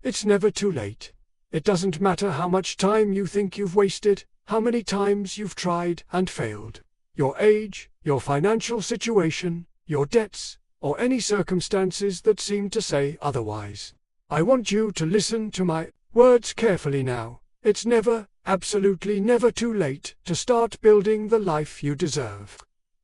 It's never too late. It doesn't matter how much time you think you've wasted, how many times you've tried and failed. Your age, your financial situation, your debts, or any circumstances that seem to say otherwise. I want you to listen to my words carefully now. It's never, absolutely never too late to start building the life you deserve.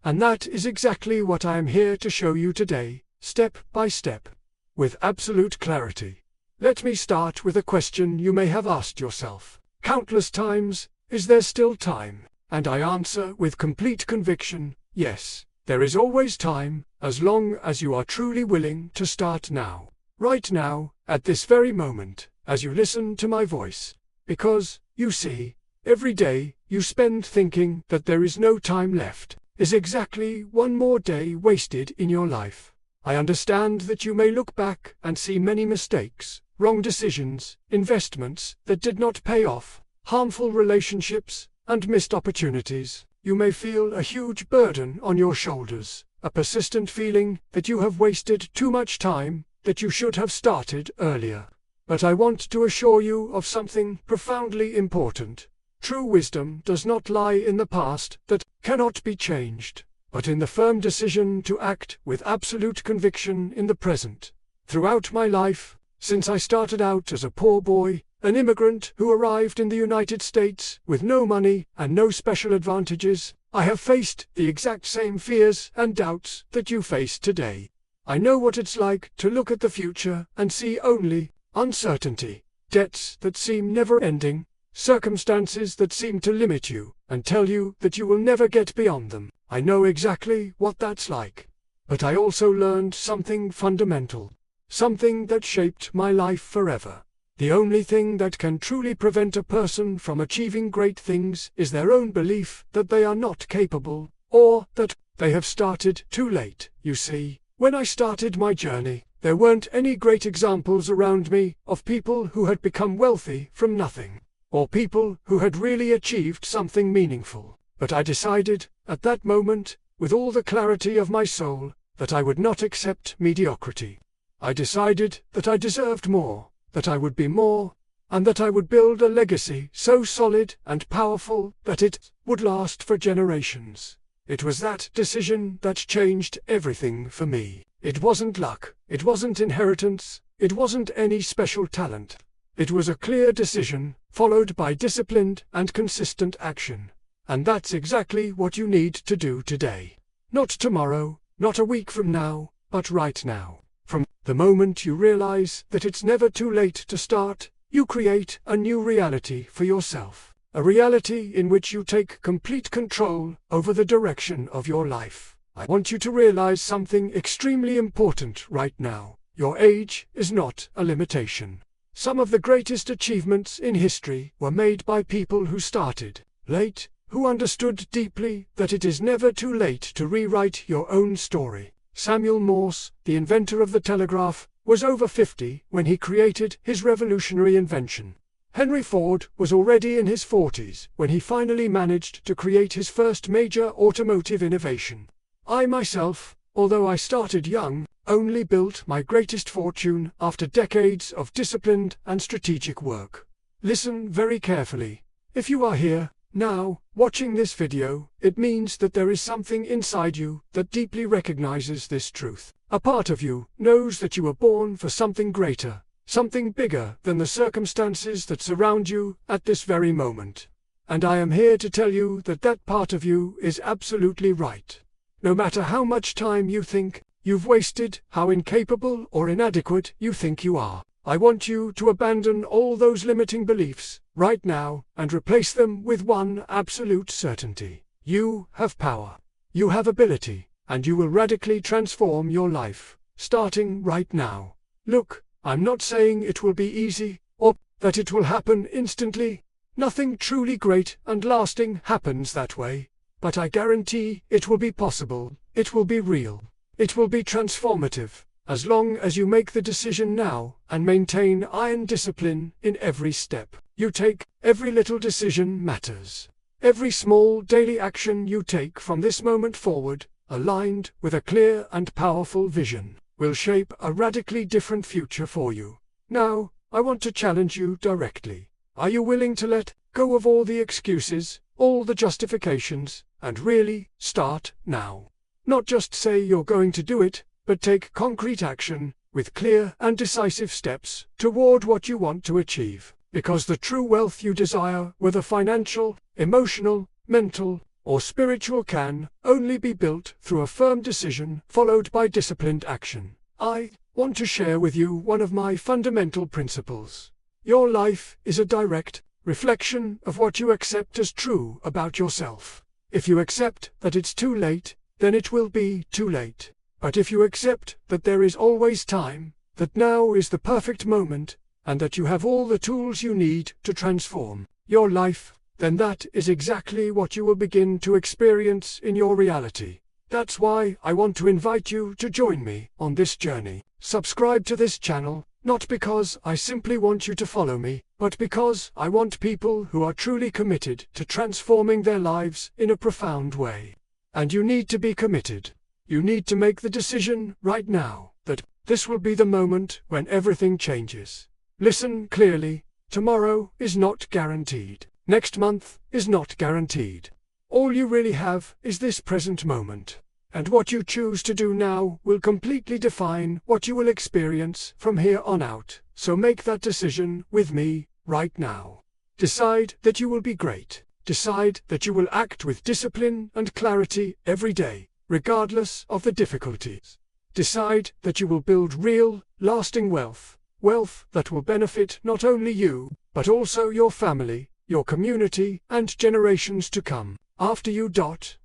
And that is exactly what I am here to show you today, step by step, with absolute clarity. Let me start with a question you may have asked yourself countless times: is there still time? And I answer with complete conviction, yes, there is always time, as long as you are truly willing to start now. Right now, at this very moment, as you listen to my voice. Because, you see, every day you spend thinking that there is no time left is exactly one more day wasted in your life. I understand that you may look back and see many mistakes, wrong decisions, investments that did not pay off, harmful relationships, and missed opportunities. You may feel a huge burden on your shoulders, a persistent feeling that you have wasted too much time, that you should have started earlier. But I want to assure you of something profoundly important. True wisdom does not lie in the past that cannot be changed, but in the firm decision to act with absolute conviction in the present. Throughout my life, since I started out as a poor boy, an immigrant who arrived in the United States with no money and no special advantages, I have faced the exact same fears and doubts that you face today. I know what it's like to look at the future and see only uncertainty, debts that seem never-ending, circumstances that seem to limit you and tell you that you will never get beyond them. I know exactly what that's like. But I also learned something fundamental, something that shaped my life forever. The only thing that can truly prevent a person from achieving great things is their own belief that they are not capable, or that they have started too late. You see, when I started my journey, there weren't any great examples around me of people who had become wealthy from nothing, or people who had really achieved something meaningful. But I decided, at that moment, with all the clarity of my soul, that I would not accept mediocrity. I decided that I deserved more, that I would be more, and that I would build a legacy so solid and powerful that it would last for generations. It was that decision that changed everything for me. It wasn't luck, it wasn't inheritance, it wasn't any special talent. It was a clear decision, followed by disciplined and consistent action. And that's exactly what you need to do today. Not tomorrow, not a week from now, but right now. From the moment you realize that it's never too late to start, you create a new reality for yourself. A reality in which you take complete control over the direction of your life. I want you to realize something extremely important right now. Your age is not a limitation. Some of the greatest achievements in history were made by people who started late, who understood deeply that it is never too late to rewrite your own story. Samuel Morse, the inventor of the telegraph, was over 50 when he created his revolutionary invention. Henry Ford was already in his 40s when he finally managed to create his first major automotive innovation. I myself, although I started young, only built my greatest fortune after decades of disciplined and strategic work. Listen very carefully. If you are here, now, watching this video, it means that there is something inside you that deeply recognizes this truth. A part of you knows that you were born for something greater, something bigger than the circumstances that surround you at this very moment. And I am here to tell you that that part of you is absolutely right. No matter how much time you think you've wasted, how incapable or inadequate you think you are, I want you to abandon all those limiting beliefs right now and replace them with one absolute certainty. You have power. You have ability, and you will radically transform your life, starting right now. Look, I'm not saying it will be easy, or that it will happen instantly. Nothing truly great and lasting happens that way. But I guarantee it will be possible, it will be real, it will be transformative, as long as you make the decision now and maintain iron discipline in every step you take. Every little decision matters. Every small daily action you take from this moment forward, aligned with a clear and powerful vision, will shape a radically different future for you. Now, I want to challenge you directly. Are you willing to let go of all the excuses, all the justifications, and really start now? Not just say you're going to do it, but take concrete action, with clear and decisive steps, toward what you want to achieve. Because the true wealth you desire, whether financial, emotional, mental, or spiritual, can only be built through a firm decision followed by disciplined action. I want to share with you one of my fundamental principles. Your life is a direct reflection of what you accept as true about yourself. If you accept that it's too late, then it will be too late. But if you accept that there is always time, that now is the perfect moment, and that you have all the tools you need to transform your life, then that is exactly what you will begin to experience in your reality. That's why I want to invite you to join me on this journey. Subscribe to this channel, not because I simply want you to follow me, but because I want people who are truly committed to transforming their lives in a profound way. And you need to be committed. You need to make the decision right now that this will be the moment when everything changes. Listen clearly, tomorrow is not guaranteed. Next month is not guaranteed. All you really have is this present moment. And what you choose to do now will completely define what you will experience from here on out. So make that decision with me right now. Decide that you will be great. Decide that you will act with discipline and clarity every day, regardless of the difficulties. Decide that you will build real, lasting wealth. Wealth that will benefit not only you, but also your family, your community, and generations to come after you.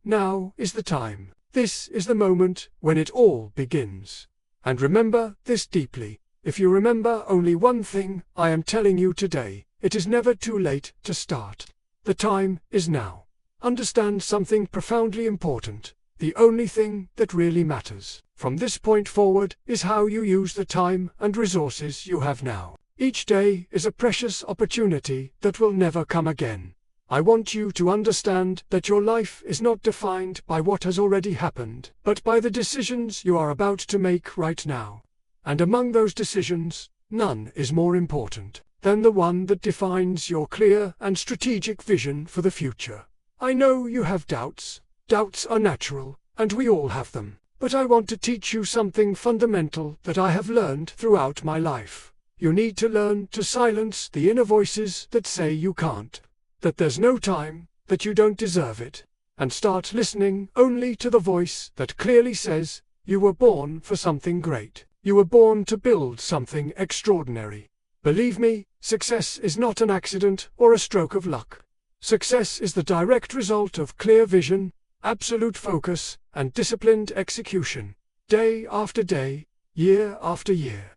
Now is the time. This is the moment when it all begins. And remember this deeply. If you remember only one thing I am telling you today, it is never too late to start. The time is now. Understand something profoundly important. The only thing that really matters from this point forward is how you use the time and resources you have now. Each day is a precious opportunity that will never come again. I want you to understand that your life is not defined by what has already happened, but by the decisions you are about to make right now. And among those decisions, none is more important than the one that defines your clear and strategic vision for the future. I know you have doubts. Doubts are natural, and we all have them. But I want to teach you something fundamental that I have learned throughout my life. You need to learn to silence the inner voices that say you can't, that there's no time, that you don't deserve it, and start listening only to the voice that clearly says, you were born for something great. You were born to build something extraordinary. Believe me, success is not an accident or a stroke of luck. Success is the direct result of clear vision, absolute focus, and disciplined execution, day after day, year after year.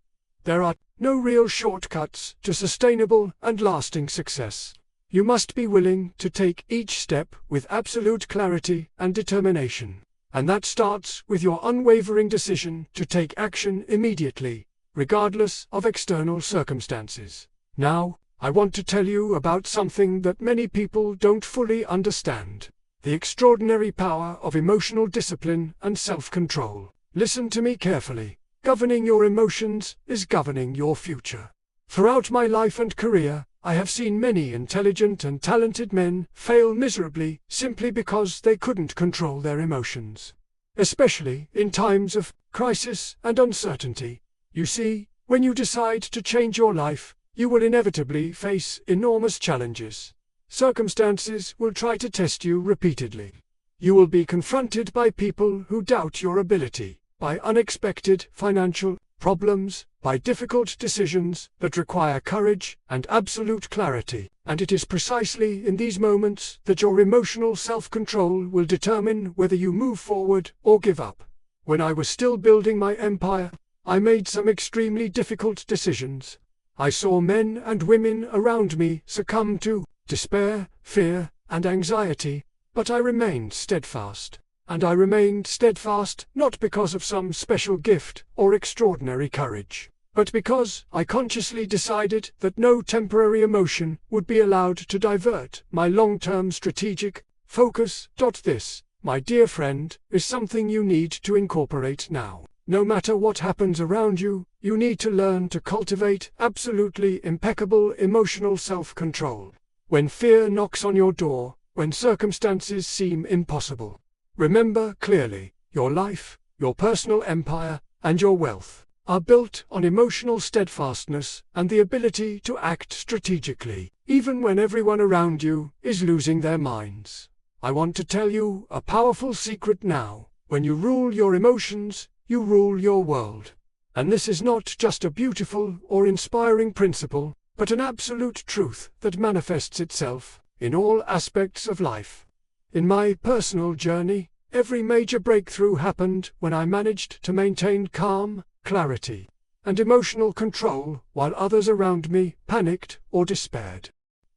There are no real shortcuts to sustainable and lasting success. You must be willing to take each step with absolute clarity and determination. And that starts with your unwavering decision to take action immediately, regardless of external circumstances. Now, I want to tell you about something that many people don't fully understand: the extraordinary power of emotional discipline and self-control. Listen to me carefully. Governing your emotions is governing your future. Throughout my life and career, I have seen many intelligent and talented men fail miserably simply because they couldn't control their emotions. Especially in times of crisis and uncertainty. You see, when you decide to change your life, you will inevitably face enormous challenges. Circumstances will try to test you repeatedly. You will be confronted by people who doubt your ability, by unexpected financial problems, by difficult decisions that require courage and absolute clarity. And it is precisely in these moments that your emotional self-control will determine whether you move forward or give up. When I was still building my empire, I made some extremely difficult decisions. I saw men and women around me succumb to despair, fear, and anxiety, but I remained steadfast. And I remained steadfast not because of some special gift or extraordinary courage, but because I consciously decided that no temporary emotion would be allowed to divert my long-term strategic focus. This, my dear friend, is something you need to incorporate now. No matter what happens around you, you need to learn to cultivate absolutely impeccable emotional self-control. When fear knocks on your door, when circumstances seem impossible, remember clearly, your life, your personal empire, and your wealth are built on emotional steadfastness and the ability to act strategically, even when everyone around you is losing their minds. I want to tell you a powerful secret now. When you rule your emotions, you rule your world. And this is not just a beautiful or inspiring principle, but an absolute truth that manifests itself in all aspects of life. In my personal journey, every major breakthrough happened when I managed to maintain calm, clarity, and emotional control while others around me panicked or despaired.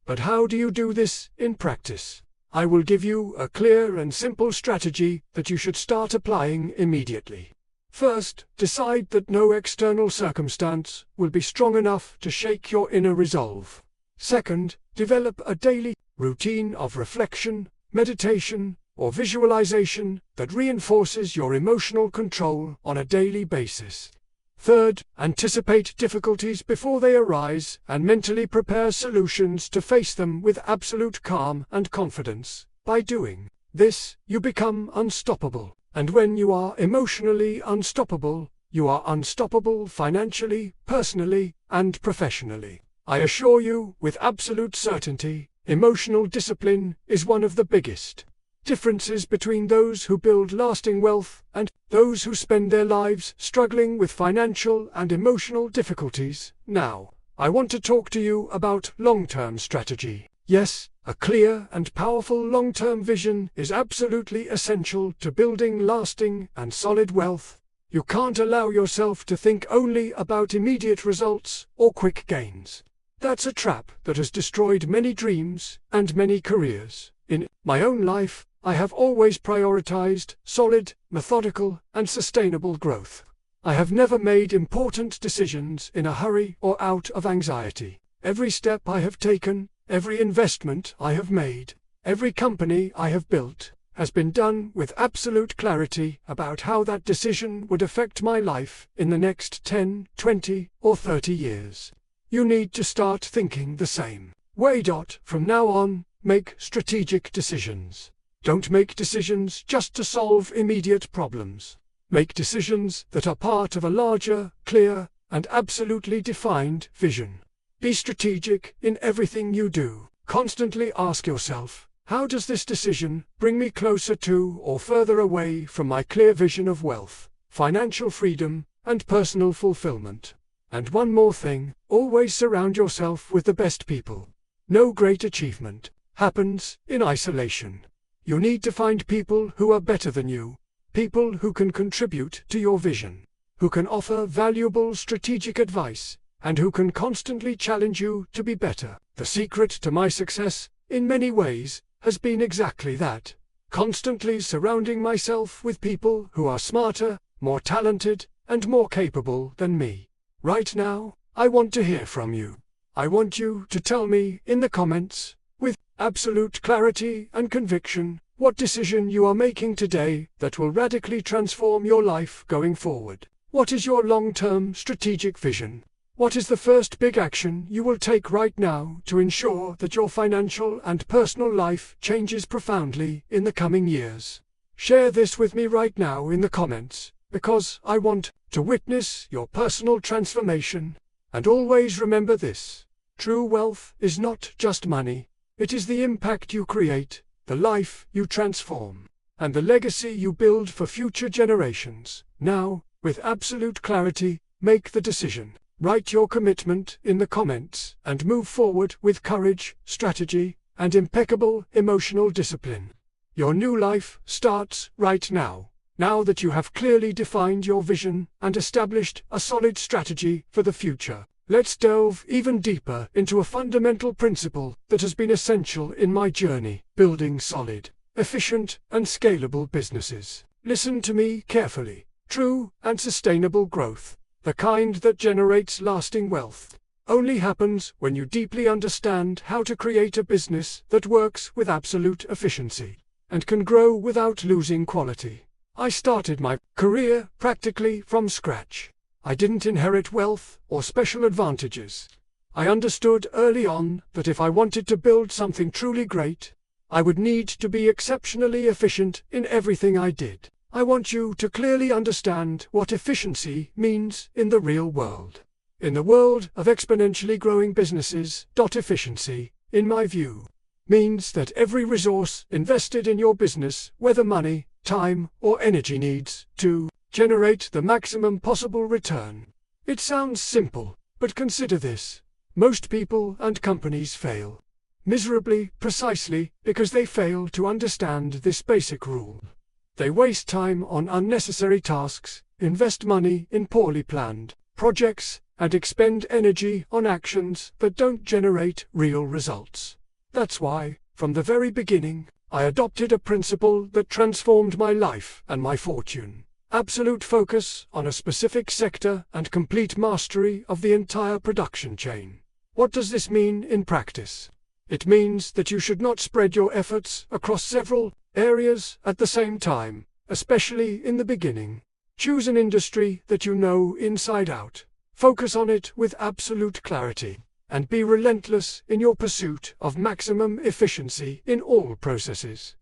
But how do you do this in practice? I will give you a clear and simple strategy that you should start applying immediately. First, decide that no external circumstance will be strong enough to shake your inner resolve. Second, develop a daily routine of reflection, meditation, or visualization that reinforces your emotional control on a daily basis. Third, anticipate difficulties before they arise and mentally prepare solutions to face them with absolute calm and confidence. By doing this, you become unstoppable. And when you are emotionally unstoppable, you are unstoppable financially, personally, and professionally. I assure you, with absolute certainty, emotional discipline is one of the biggest differences between those who build lasting wealth and those who spend their lives struggling with financial and emotional difficulties. Now, I want to talk to you about long-term strategy. Yes, a clear and powerful long-term vision is absolutely essential to building lasting and solid wealth. You can't allow yourself to think only about immediate results or quick gains. That's a trap that has destroyed many dreams and many careers. In my own life, I have always prioritized solid, methodical, and sustainable growth. I have never made important decisions in a hurry or out of anxiety. Every step I have taken, every investment I have made, every company I have built, has been done with absolute clarity about how that decision would affect my life in the next 10, 20, or 30 years. You need to start thinking the same way. From now on, make strategic decisions. Don't make decisions just to solve immediate problems. Make decisions that are part of a larger, clear, and absolutely defined vision. Be strategic in everything you do. Constantly ask yourself, how does this decision bring me closer to or further away from my clear vision of wealth, financial freedom, and personal fulfillment? And one more thing, always surround yourself with the best people. No great achievement happens in isolation. You need to find people who are better than you, people who can contribute to your vision, who can offer valuable strategic advice, and who can constantly challenge you to be better. The secret to my success, in many ways, has been exactly that. Constantly surrounding myself with people who are smarter, more talented, and more capable than me. Right now, I want to hear from you. I want you to tell me in the comments, with absolute clarity and conviction, what decision you are making today that will radically transform your life going forward. What is your long-term strategic vision? What is the first big action you will take right now to ensure that your financial and personal life changes profoundly in the coming years? Share this with me right now in the comments, because I want to witness your personal transformation. And always remember this: true wealth is not just money, it is the impact you create, the life you transform, and the legacy you build for future generations. Now, with absolute clarity, make the decision. Write your commitment in the comments and move forward with courage, strategy, and impeccable emotional discipline. Your new life starts right now. Now that you have clearly defined your vision and established a solid strategy for the future, let's delve even deeper into a fundamental principle that has been essential in my journey: building solid, efficient, and scalable businesses. Listen to me carefully. True and sustainable growth, the kind that generates lasting wealth, only happens when you deeply understand how to create a business that works with absolute efficiency and can grow without losing quality. I started my career practically from scratch. I didn't inherit wealth or special advantages. I understood early on that if I wanted to build something truly great, I would need to be exceptionally efficient in everything I did. I want you to clearly understand what efficiency means in the real world. In the world of exponentially growing businesses, efficiency, in my view, means that every resource invested in your business, whether money, time, or energy, needs to generate the maximum possible return. It sounds simple, but consider this. Most people and companies fail miserably precisely because they fail to understand this basic rule. They waste time on unnecessary tasks, invest money in poorly planned projects, and expend energy on actions that don't generate real results. That's why, from the very beginning, I adopted a principle that transformed my life and my fortune. Absolute focus on a specific sector and complete mastery of the entire production chain. What does this mean in practice? It means that you should not spread your efforts across several areas at the same time, especially in the beginning. Choose an industry that you know inside out. Focus on it with absolute clarity, and be relentless in your pursuit of maximum efficiency in all processes.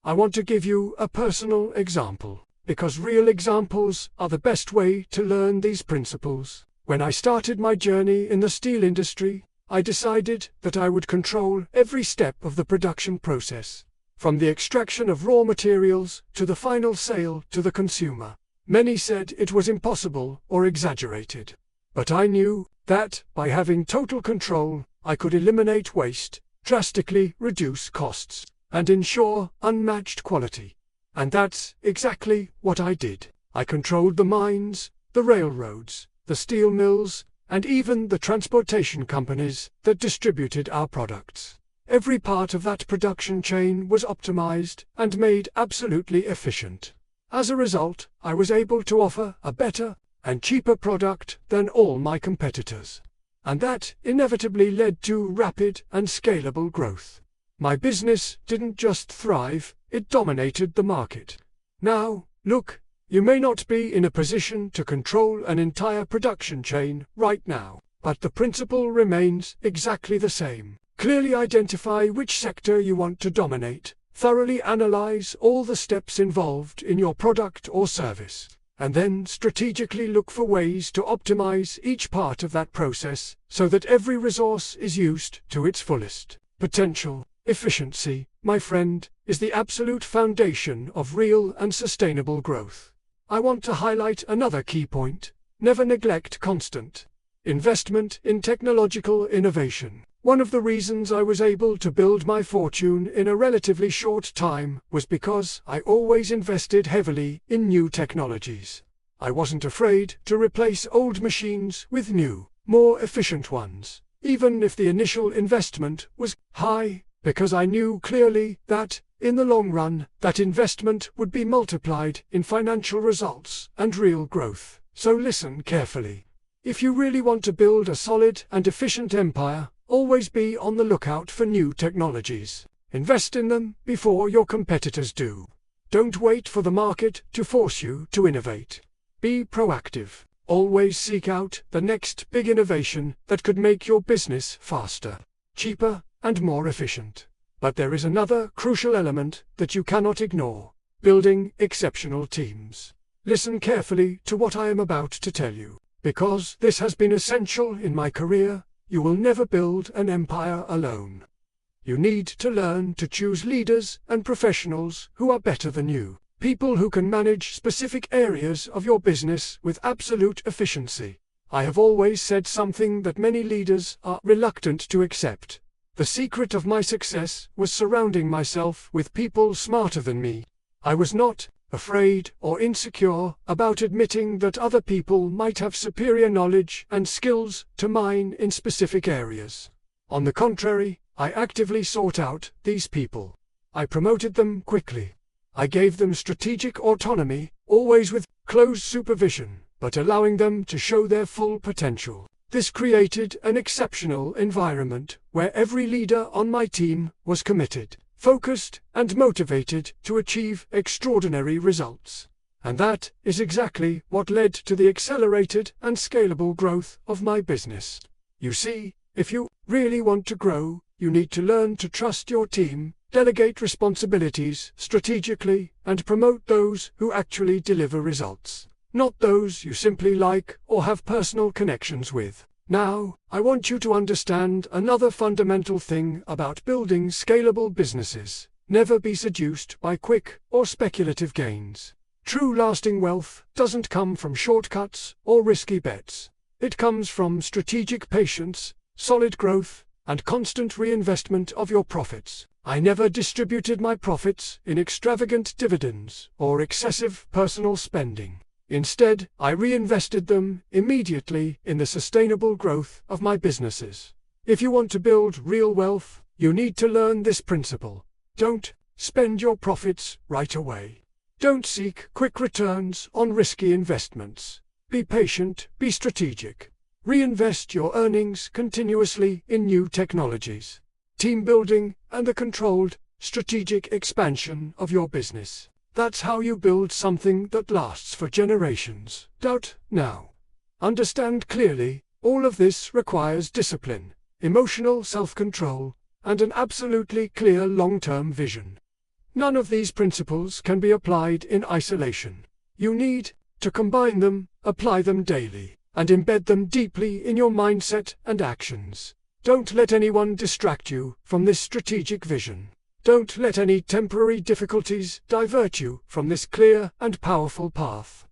I want to give you a personal example, because real examples are the best way to learn these principles. When I started my journey in the steel industry, I decided that I would control every step of the production process, from the extraction of raw materials to the final sale to the consumer. Many said it was impossible or exaggerated. But I knew that, by having total control, I could eliminate waste, drastically reduce costs, and ensure unmatched quality. And that's exactly what I did. I controlled the mines, the railroads, the steel mills, and even the transportation companies that distributed our products. Every part of that production chain was optimized and made absolutely efficient. As a result, I was able to offer a better and cheaper product than all my competitors. And that inevitably led to rapid and scalable growth. My business didn't just thrive, it dominated the market. Now, look, you may not be in a position to control an entire production chain right now, but the principle remains exactly the same. Clearly identify which sector you want to dominate. Thoroughly analyze all the steps involved in your product or service, and then strategically look for ways to optimize each part of that process so that every resource is used to its fullest potential. Efficiency, my friend, is the absolute foundation of real and sustainable growth. I want to highlight another key point. Never neglect constant investment in technological innovation. One of the reasons I was able to build my fortune in a relatively short time was because I always invested heavily in new technologies. I wasn't afraid to replace old machines with new, more efficient ones, even if the initial investment was high, because I knew clearly that, in the long run, that investment would be multiplied in financial results and real growth. So listen carefully. If you really want to build a solid and efficient empire, always be on the lookout for new technologies. Invest in them before your competitors do. Don't wait for the market to force you to innovate. Be proactive. Always seek out the next big innovation that could make your business faster, cheaper, and more efficient. But there is another crucial element that you cannot ignore: building exceptional teams. Listen carefully to what I am about to tell you, because this has been essential in my career. You will never build an empire alone. You need to learn to choose leaders and professionals who are better than you, people who can manage specific areas of your business with absolute efficiency. I have always said something that many leaders are reluctant to accept. The secret of my success was surrounding myself with people smarter than me. I was not afraid or insecure about admitting that other people might have superior knowledge and skills to mine in specific areas. On the contrary, I actively sought out these people. I promoted them quickly. I gave them strategic autonomy, always with close supervision, but allowing them to show their full potential. This created an exceptional environment where every leader on my team was committed, focused, and motivated to achieve extraordinary results. And that is exactly what led to the accelerated and scalable growth of my business. You see, if you really want to grow, you need to learn to trust your team, delegate responsibilities strategically, and promote those who actually deliver results, not those you simply like or have personal connections with. Now, I want you to understand another fundamental thing about building scalable businesses. Never be seduced by quick or speculative gains. True lasting wealth doesn't come from shortcuts or risky bets. It comes from strategic patience, solid growth, and constant reinvestment of your profits. I never distributed my profits in extravagant dividends or excessive personal spending. Instead, I reinvested them immediately in the sustainable growth of my businesses. If you want to build real wealth, you need to learn this principle. Don't spend your profits right away. Don't seek quick returns on risky investments. Be patient, be strategic. Reinvest your earnings continuously in new technologies, team building, and the controlled, strategic expansion of your business. That's how you build something that lasts for generations. Doubt now. Understand clearly, all of this requires discipline, emotional self-control, and an absolutely clear long-term vision. None of these principles can be applied in isolation. You need to combine them, apply them daily, and embed them deeply in your mindset and actions. Don't let anyone distract you from this strategic vision. Don't let any temporary difficulties divert you from this clear and powerful path.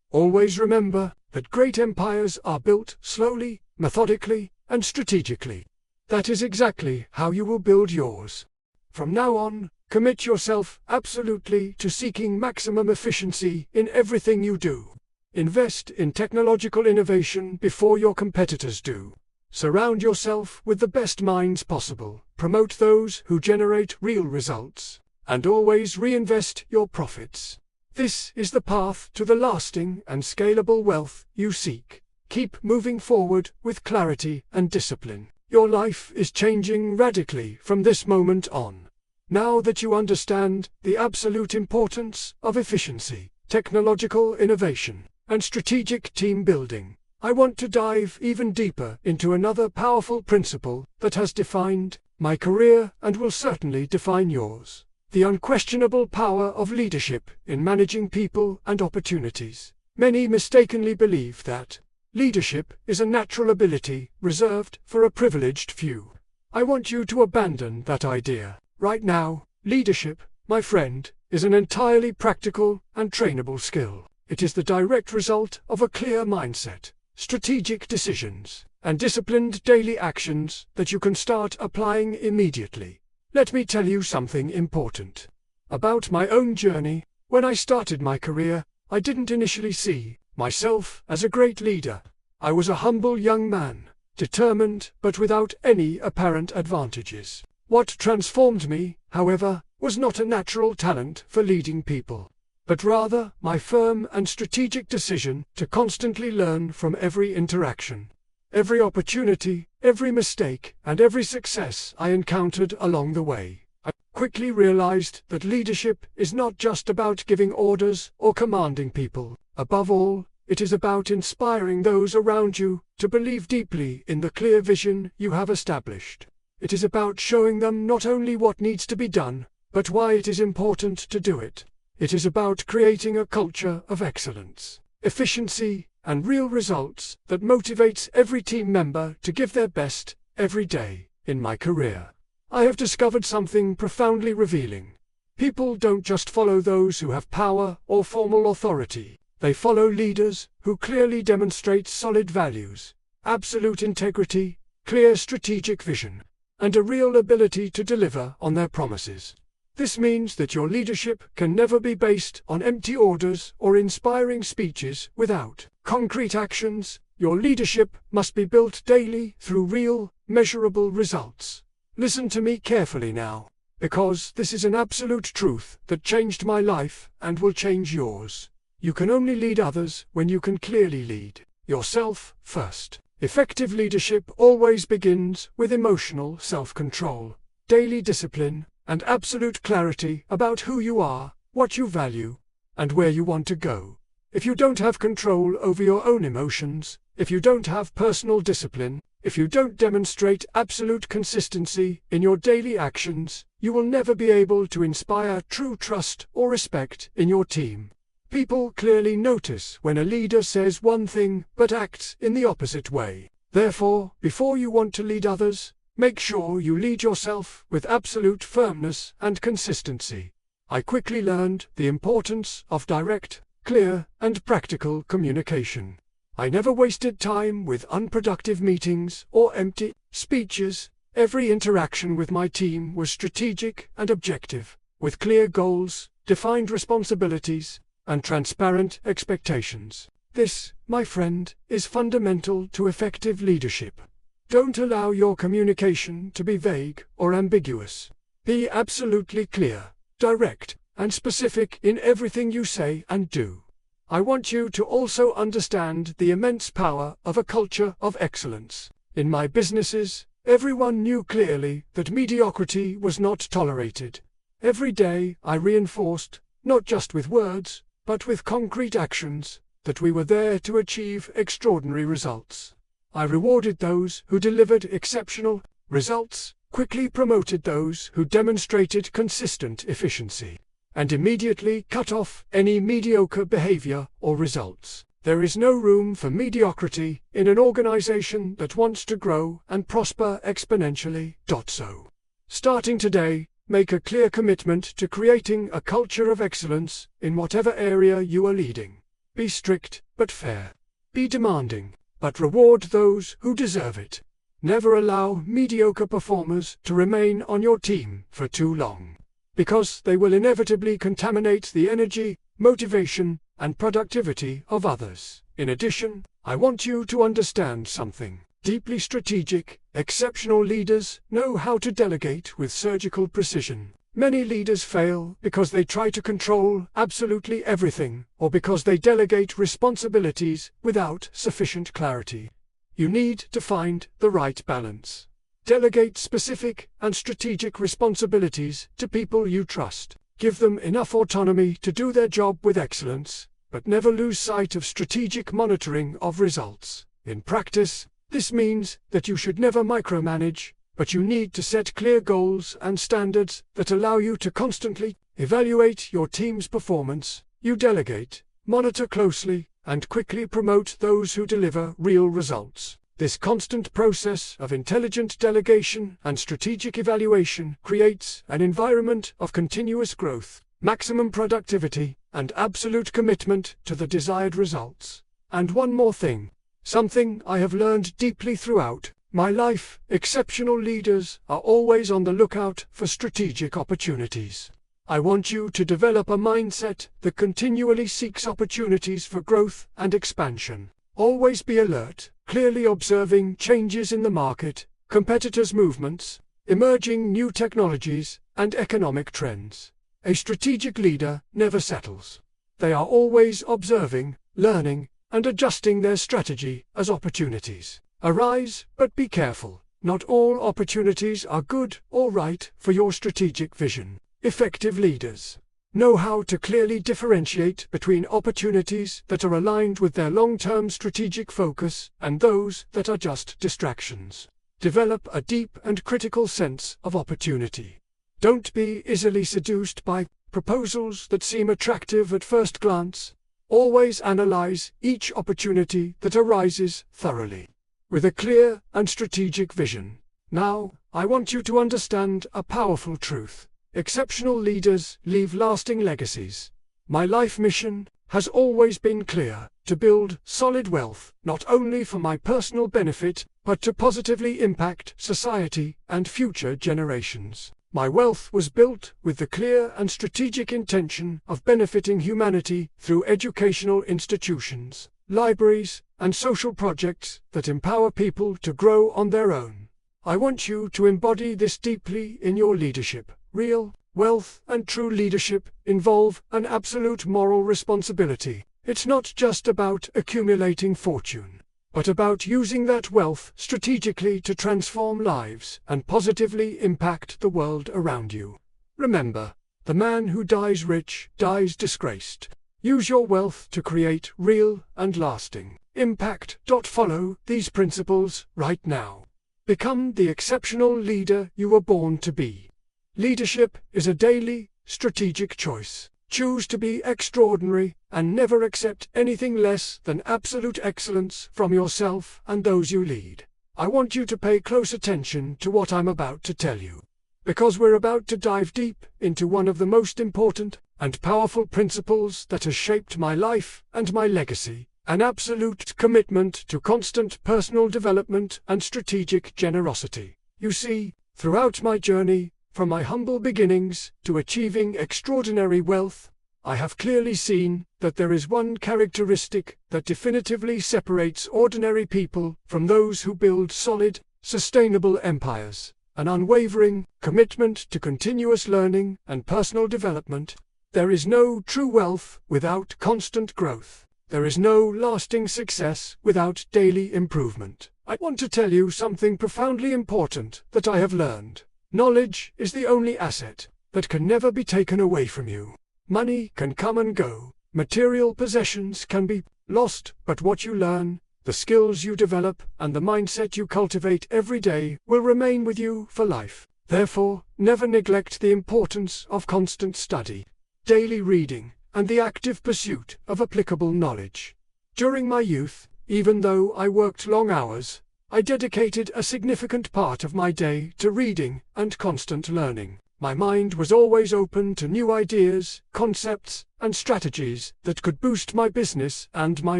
Always remember that great empires are built slowly, methodically, and strategically. That is exactly how you will build yours. From now on, commit yourself absolutely to seeking maximum efficiency in everything you do. Invest in technological innovation before your competitors do. Surround yourself with the best minds possible, promote those who generate real results, and always reinvest your profits. This is the path to the lasting and scalable wealth you seek. Keep moving forward with clarity and discipline. Your life is changing radically from this moment on. Now that you understand the absolute importance of efficiency, technological innovation, and strategic team building, I want to dive even deeper into another powerful principle that has defined my career and will certainly define yours: the unquestionable power of leadership in managing people and opportunities. Many mistakenly believe that leadership is a natural ability reserved for a privileged few. I want you to abandon that idea. Right now, leadership, my friend, is an entirely practical and trainable skill. It is the direct result of a clear mindset, strategic decisions, and disciplined daily actions that you can start applying immediately. Let me tell you something important about my own journey. When I started my career, I didn't initially see myself as a great leader. I was a humble young man, determined but without any apparent advantages. What transformed me, however, was not a natural talent for leading people, but rather my firm and strategic decision to constantly learn from every interaction, every opportunity, every mistake, and every success I encountered along the way. I quickly realized that leadership is not just about giving orders or commanding people. Above all, it is about inspiring those around you to believe deeply in the clear vision you have established. It is about showing them not only what needs to be done, but why it is important to do it. It is about creating a culture of excellence, efficiency, and real results that motivates every team member to give their best every day. In my career, I have discovered something profoundly revealing. People don't just follow those who have power or formal authority. They follow leaders who clearly demonstrate solid values, absolute integrity, clear strategic vision, and a real ability to deliver on their promises. This means that your leadership can never be based on empty orders or inspiring speeches without concrete actions. Your leadership must be built daily through real, measurable results. Listen to me carefully now, because this is an absolute truth that changed my life and will change yours. You can only lead others when you can clearly lead yourself first. Effective leadership always begins with emotional self-control, daily discipline, and absolute clarity about who you are, what you value, and where you want to go. If you don't have control over your own emotions, if you don't have personal discipline, if you don't demonstrate absolute consistency in your daily actions, you will never be able to inspire true trust or respect in your team. People clearly notice when a leader says one thing but acts in the opposite way. Therefore, before you want to lead others, make sure you lead yourself with absolute firmness and consistency. I quickly learned the importance of direct, clear, and practical communication. I never wasted time with unproductive meetings or empty speeches. Every interaction with my team was strategic and objective, with clear goals, defined responsibilities, and transparent expectations. This, my friend, is fundamental to effective leadership. Don't allow your communication to be vague or ambiguous. Be absolutely clear, direct, and specific in everything you say and do. I want you to also understand the immense power of a culture of excellence. In my businesses, everyone knew clearly that mediocrity was not tolerated. Every day I reinforced, not just with words, but with concrete actions, that we were there to achieve extraordinary results. I rewarded those who delivered exceptional results, quickly promoted those who demonstrated consistent efficiency, and immediately cut off any mediocre behavior or results. There is no room for mediocrity in an organization that wants to grow and prosper exponentially. So, starting today, make a clear commitment to creating a culture of excellence in whatever area you are leading. Be strict but fair. Be demanding, but reward those who deserve it. Never allow mediocre performers to remain on your team for too long, because they will inevitably contaminate the energy, motivation, and productivity of others. In addition, I want you to understand something deeply strategic. Exceptional leaders know how to delegate with surgical precision. Many leaders fail because they try to control absolutely everything, or because they delegate responsibilities without sufficient clarity. You need to find the right balance. Delegate specific and strategic responsibilities to people you trust. Give them enough autonomy to do their job with excellence, but never lose sight of strategic monitoring of results. In practice, this means that you should never micromanage, but you need to set clear goals and standards that allow you to constantly evaluate your team's performance. You delegate, monitor closely, and quickly promote those who deliver real results. This constant process of intelligent delegation and strategic evaluation creates an environment of continuous growth, maximum productivity, and absolute commitment to the desired results. And one more thing, something I have learned deeply throughout my life: exceptional leaders are always on the lookout for strategic opportunities. I want you to develop a mindset that continually seeks opportunities for growth and expansion. Always be alert, clearly observing changes in the market, competitors' movements, emerging new technologies, and economic trends. A strategic leader never settles. They are always observing, learning, and adjusting their strategy as opportunities arise. But be careful, not all opportunities are good or right for your strategic vision. Effective leaders know how to clearly differentiate between opportunities that are aligned with their long-term strategic focus and those that are just distractions. Develop a deep and critical sense of opportunity. Don't be easily seduced by proposals that seem attractive at first glance. Always analyze each opportunity that arises thoroughly, with a clear and strategic vision. Now, I want you to understand a powerful truth. Exceptional leaders leave lasting legacies. My life mission has always been clear: to build solid wealth, not only for my personal benefit, but to positively impact society and future generations. My wealth was built with the clear and strategic intention of benefiting humanity through educational institutions, libraries, and social projects that empower people to grow on their own. I want you to embody this deeply in your leadership. Real wealth and true leadership involve an absolute moral responsibility. It's not just about accumulating fortune, but about using that wealth strategically to transform lives and positively impact the world around you. Remember, the man who dies rich dies disgraced. Use your wealth to create real and lasting impact. Follow these principles right now. Become the exceptional leader you were born to be. Leadership is a daily, strategic choice. Choose to be extraordinary and never accept anything less than absolute excellence from yourself and those you lead. I want you to pay close attention to what I'm about to tell you, because we're about to dive deep into one of the most important and powerful principles that has shaped my life and my legacy: an absolute commitment to constant personal development and strategic generosity. You see, throughout my journey, from my humble beginnings to achieving extraordinary wealth, I have clearly seen that there is one characteristic that definitively separates ordinary people from those who build solid, sustainable empires: an unwavering commitment to continuous learning and personal development. There is no true wealth without constant growth. There is no lasting success without daily improvement. I want to tell you something profoundly important that I have learned. Knowledge is the only asset that can never be taken away from you. Money can come and go, material possessions can be lost, but what you learn, the skills you develop, and the mindset you cultivate every day will remain with you for life. Therefore, never neglect the importance of constant study, daily reading, and the active pursuit of applicable knowledge. During my youth, even though I worked long hours, I dedicated a significant part of my day to reading and constant learning. My mind was always open to new ideas, concepts, and strategies that could boost my business and my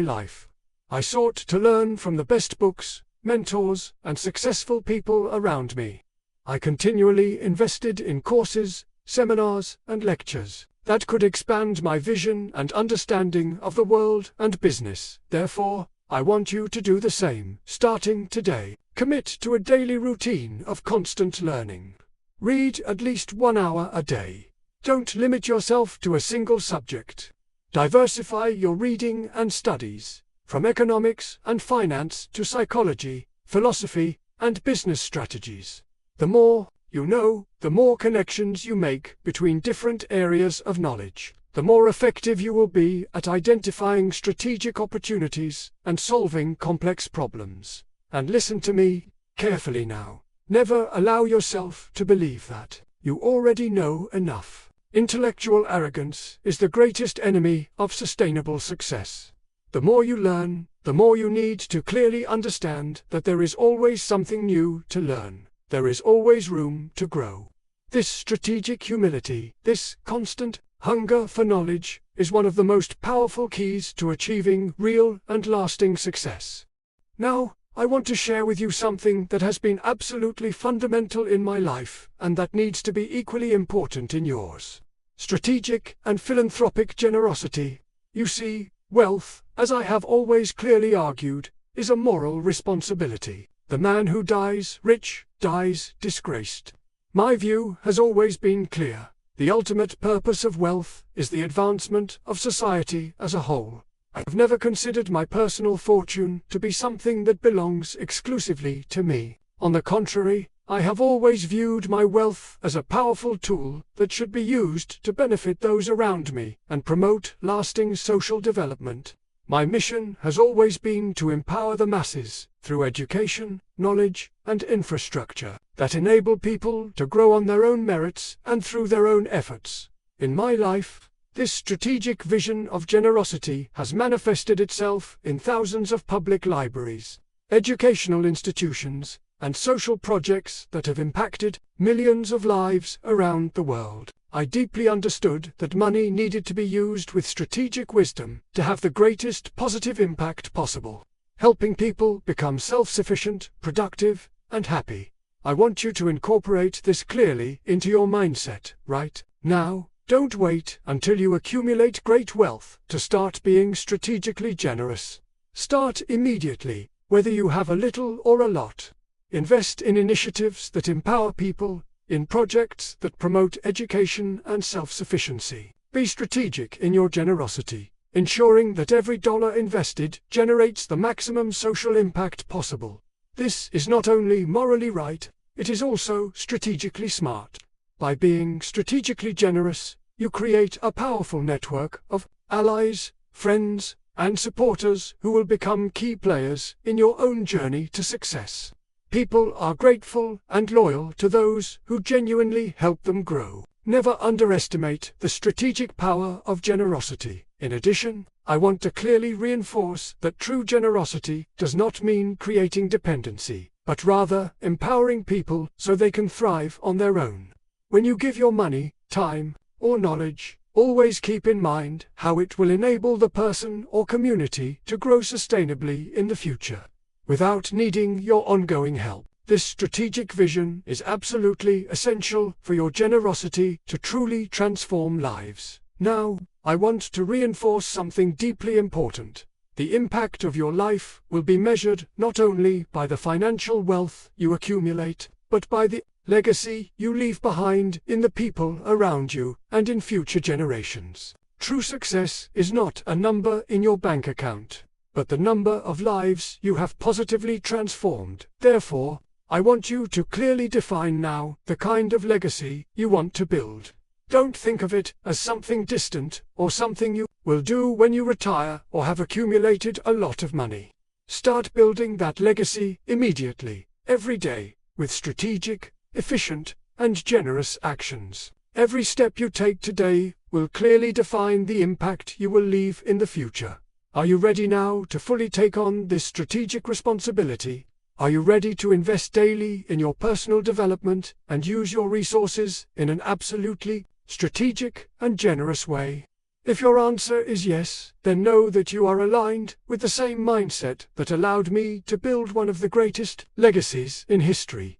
life. I sought to learn from the best books, mentors, and successful people around me. I continually invested in courses, seminars, and lectures that could expand my vision and understanding of the world and business. Therefore, I want you to do the same. Starting today, commit to a daily routine of constant learning. Read at least 1 hour a day. Don't limit yourself to a single subject. Diversify your reading and studies, from economics and finance to psychology, philosophy, and business strategies. The more you know, the more connections you make between different areas of knowledge, the more effective you will be at identifying strategic opportunities and solving complex problems. And listen to me carefully now. Never allow yourself to believe that you already know enough. Intellectual arrogance is the greatest enemy of sustainable success. The more you learn, the more you need to clearly understand that there is always something new to learn. There is always room to grow. This strategic humility, this constant hunger for knowledge, is one of the most powerful keys to achieving real and lasting success. Now, I want to share with you something that has been absolutely fundamental in my life and that needs to be equally important in yours: strategic and philanthropic generosity. You see, wealth, as I have always clearly argued, is a moral responsibility. The man who dies rich dies disgraced. My view has always been clear. The ultimate purpose of wealth is the advancement of society as a whole. I have never considered my personal fortune to be something that belongs exclusively to me. On the contrary, I have always viewed my wealth as a powerful tool that should be used to benefit those around me and promote lasting social development. My mission has always been to empower the masses through education, knowledge, and infrastructure that enable people to grow on their own merits and through their own efforts. In my life, this strategic vision of generosity has manifested itself in thousands of public libraries, educational institutions, and social projects that have impacted millions of lives around the world. I deeply understood that money needed to be used with strategic wisdom to have the greatest positive impact possible, helping people become self-sufficient, productive, and happy. I want you to incorporate this clearly into your mindset right now. Don't wait until you accumulate great wealth to start being strategically generous. Start immediately, whether you have a little or a lot. Invest in initiatives that empower people, in projects that promote education and self-sufficiency. Be strategic in your generosity, ensuring that every dollar invested generates the maximum social impact possible. This is not only morally right, it is also strategically smart. By being strategically generous, you create a powerful network of allies, friends, and supporters who will become key players in your own journey to success. People are grateful and loyal to those who genuinely help them grow. Never underestimate the strategic power of generosity. In addition, I want to clearly reinforce that true generosity does not mean creating dependency, but rather empowering people so they can thrive on their own. When you give your money, time, or knowledge, always keep in mind how it will enable the person or community to grow sustainably in the future, without needing your ongoing help. This strategic vision is absolutely essential for your generosity to truly transform lives. Now, I want to reinforce something deeply important. The impact of your life will be measured not only by the financial wealth you accumulate, but by the legacy you leave behind in the people around you and in future generations. True success is not a number in your bank account, but the number of lives you have positively transformed. Therefore, I want you to clearly define now the kind of legacy you want to build. Don't think of it as something distant or something you will do when you retire or have accumulated a lot of money. Start building that legacy immediately, every day, with strategic, efficient, and generous actions. Every step you take today will clearly define the impact you will leave in the future. Are you ready now to fully take on this strategic responsibility? Are you ready to invest daily in your personal development and use your resources in an absolutely strategic and generous way? If your answer is yes, then know that you are aligned with the same mindset that allowed me to build one of the greatest legacies in history.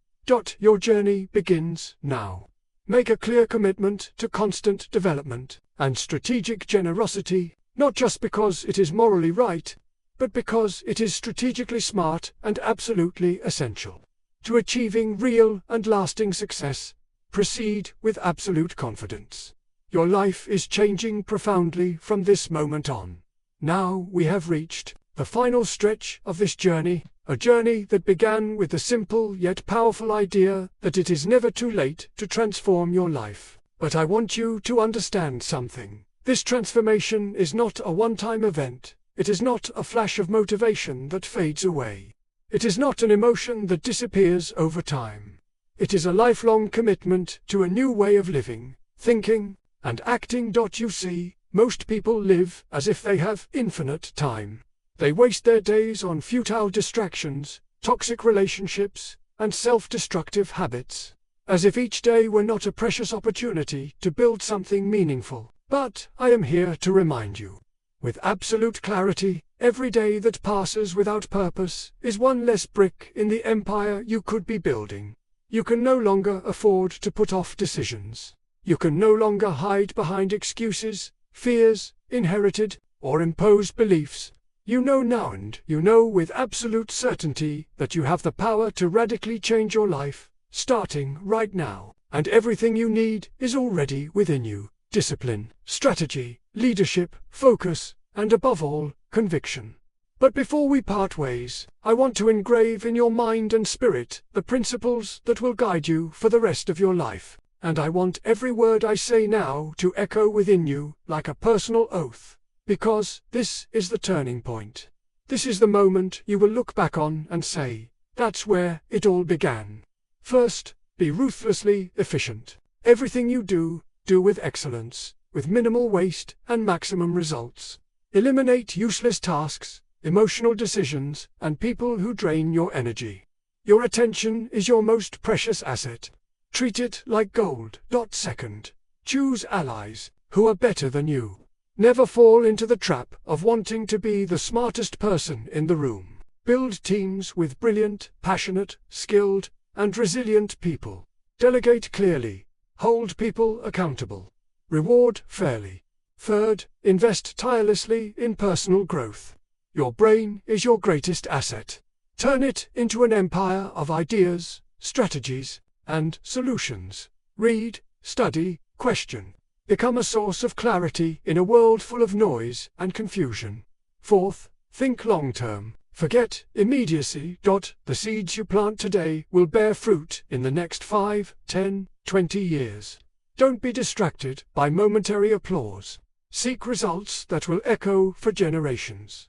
Your journey begins now. Make a clear commitment to constant development and strategic generosity, not just because it is morally right, but because it is strategically smart and absolutely essential. To achieving real and lasting success, proceed with absolute confidence. Your life is changing profoundly from this moment on. Now we have reached the final stretch of this journey, a journey that began with the simple yet powerful idea that it is never too late to transform your life. But I want you to understand something. This transformation is not a one-time event. It is not a flash of motivation that fades away. It is not an emotion that disappears over time. It is a lifelong commitment to a new way of living, thinking, and acting. You see, most people live as if they have infinite time. They waste their days on futile distractions, toxic relationships, and self-destructive habits, as if each day were not a precious opportunity to build something meaningful. But I am here to remind you, with absolute clarity, every day that passes without purpose is one less brick in the empire you could be building. You can no longer afford to put off decisions. You can no longer hide behind excuses, fears, inherited, or imposed beliefs. You know now, and you know with absolute certainty that you have the power to radically change your life, starting right now. And everything you need is already within you. Discipline, strategy, leadership, focus, and above all, conviction. But before we part ways, I want to engrave in your mind and spirit the principles that will guide you for the rest of your life. And I want every word I say now to echo within you like a personal oath. Because this is the turning point. This is the moment you will look back on and say, that's where it all began. First, be ruthlessly efficient. Everything you do with excellence, with minimal waste and maximum results. Eliminate useless tasks, emotional decisions, and people who drain your energy. Your attention is your most precious asset. Treat it like gold. Second, choose allies who are better than you. Never fall into the trap of wanting to be the smartest person in the room. Build teams with brilliant, passionate, skilled, and resilient people. Delegate clearly. Hold people accountable. Reward fairly. Third, invest tirelessly in personal growth. Your brain is your greatest asset. Turn it into an empire of ideas, strategies, and solutions. Read, study, question. Become a source of clarity in a world full of noise and confusion. Fourth, think long-term. Forget immediacy. The seeds you plant today will bear fruit in the next 5, 10, 20 years. Don't be distracted by momentary applause. Seek results that will echo for generations.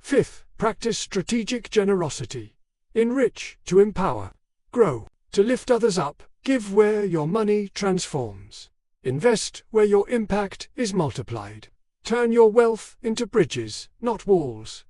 5th, practice strategic generosity. Enrich to empower. Grow to lift others up. Give where your money transforms. Invest where your impact is multiplied. Turn your wealth into bridges, not walls.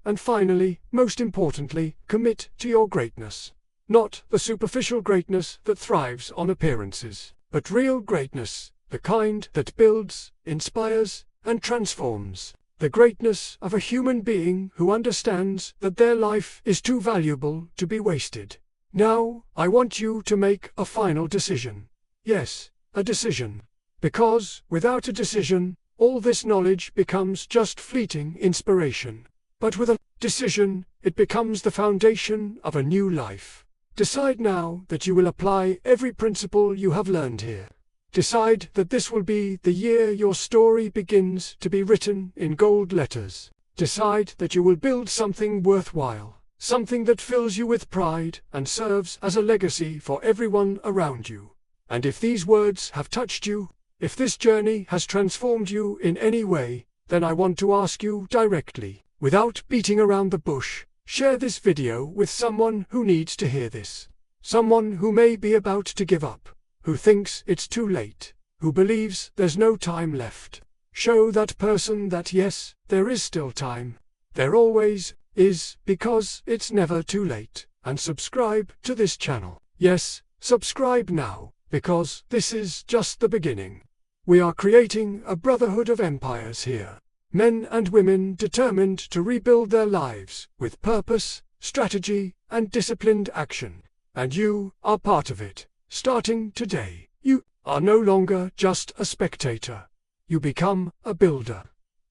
And finally, most importantly, commit to your greatness. Not the superficial greatness that thrives on appearances, but real greatness, the kind that builds, inspires, and transforms. The greatness of a human being who understands that their life is too valuable to be wasted. Now, I want you to make a final decision. Yes, a decision. Because, without a decision, all this knowledge becomes just fleeting inspiration. But with a decision, it becomes the foundation of a new life. Decide now that you will apply every principle you have learned here. Decide that this will be the year your story begins to be written in gold letters. Decide that you will build something worthwhile, something that fills you with pride and serves as a legacy for everyone around you. And if these words have touched you, if this journey has transformed you in any way, then I want to ask you directly, without beating around the bush, share this video with someone who needs to hear this. Someone who may be about to give up, who thinks it's too late, who believes there's no time left. Show that person that yes, there is still time. There always is, because it's never too late. And subscribe to this channel. Yes, subscribe now, because this is just the beginning. We are creating a brotherhood of empires here. Men and women determined to rebuild their lives with purpose, strategy, and disciplined action. And you are part of it. Starting today, you are no longer just a spectator. You become a builder.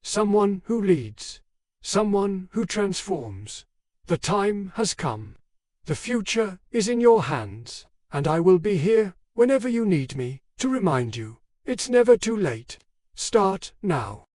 Someone who leads. Someone who transforms. The time has come. The future is in your hands, and I will be here whenever you need me to remind you. It's never too late. Start now.